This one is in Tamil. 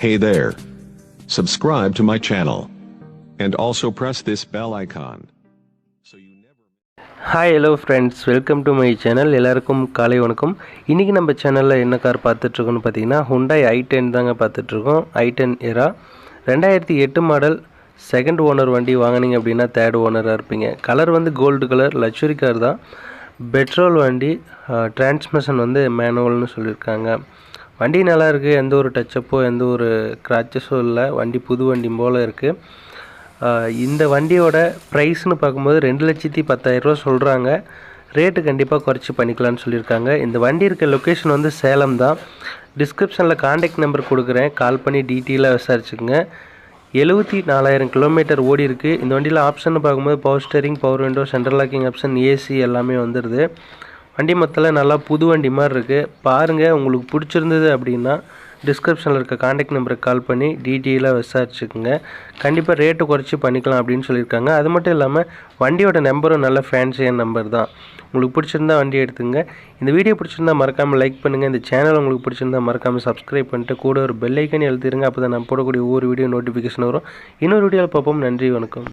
Hey there. Subscribe to my channel. And also press this bell icon. So you never. Hi hello friends, welcome to my channel. எல்லாருக்கும் காலை வணக்கம். இன்றைக்கி நம்ம சேனலில் என்ன கார் பார்த்துட்ருக்கோன்னு பார்த்தீங்கன்னா Hyundai i10 தாங்க பார்த்துட்ருக்கோம். i10 எரா 2008 மாடல், செகண்ட் ஓனர் வண்டி. வாங்கினீங்க அப்படின்னா தேர்ட் ஓனராக இருப்பீங்க. கலர் வந்து கோல்டு கலர், லக்ஸுரி கார் தான். பெட்ரோல் வண்டி, டிரான்ஸ்மிஷன் வந்து மேனுவல்னு சொல்லியிருக்காங்க. வண்டி நல்லா இருக்குது, எந்த ஒரு டச்சப்போ எந்த ஒரு கிராச்சஸோ இல்லை. வண்டி புது வண்டி போல் இருக்குது. இந்த வண்டியோட ப்ரைஸ்னு பார்க்கும்போது 2,10,000 சொல்கிறாங்க. ரேட்டு கண்டிப்பாக குறைச்சி பண்ணிக்கலான்னு சொல்லியிருக்காங்க. இந்த வண்டி இருக்க லொக்கேஷன் வந்து சேலம் தான். டிஸ்கிரிப்ஷனில் காண்டாக்ட் நம்பர் கொடுக்குறேன், கால் பண்ணி டீட்டெயிலாக விசாரிச்சுக்குங்க. 74,000 கிலோமீட்டர் ஓடி இருக்குது. இந்த வண்டியில் ஆப்ஷன் பார்க்கும்போது power steering, power window, central locking option, AC எல்லாமே வந்துடுது. வண்டி மொத்தத்தில் நல்லா புது வண்டி மாதிரி இருக்குது. பாருங்கள், உங்களுக்கு பிடிச்சிருந்தது அப்படின்னா டிஸ்கிரிப்ஷனில் இருக்க காண்டாக்ட் நம்பருக்கு கால் பண்ணி டீட்டெயிலாக விசாரிச்சுக்குங்க. கண்டிப்பாக ரேட்டு குறைச்சி பண்ணிக்கலாம் அப்படின்னு சொல்லியிருக்காங்க. அது மட்டும் இல்லாமல் வண்டியோட நம்பரும் நல்ல ஃபேன்சியான நம்பர் தான். உங்களுக்கு பிடிச்சிருந்தா வண்டி எடுத்துங்க. இந்த வீடியோ பிடிச்சிருந்தா மறக்காமல் லைக் பண்ணுங்கள். இந்த சேனல் உங்களுக்கு பிடிச்சிருந்தா மறக்காமல் சப்ஸ்கிரைப் பண்ணிட்டு கூட ஒரு பெல் ஐக்கன் எழுதிருங்க. அப்போ தான் நான் போடக்கூடிய ஒவ்வொரு வீடியோ நோட்டிஃபிகேஷன் வரும். இன்னொரு வீடியோவில் பார்ப்போம். நன்றி, வணக்கம்.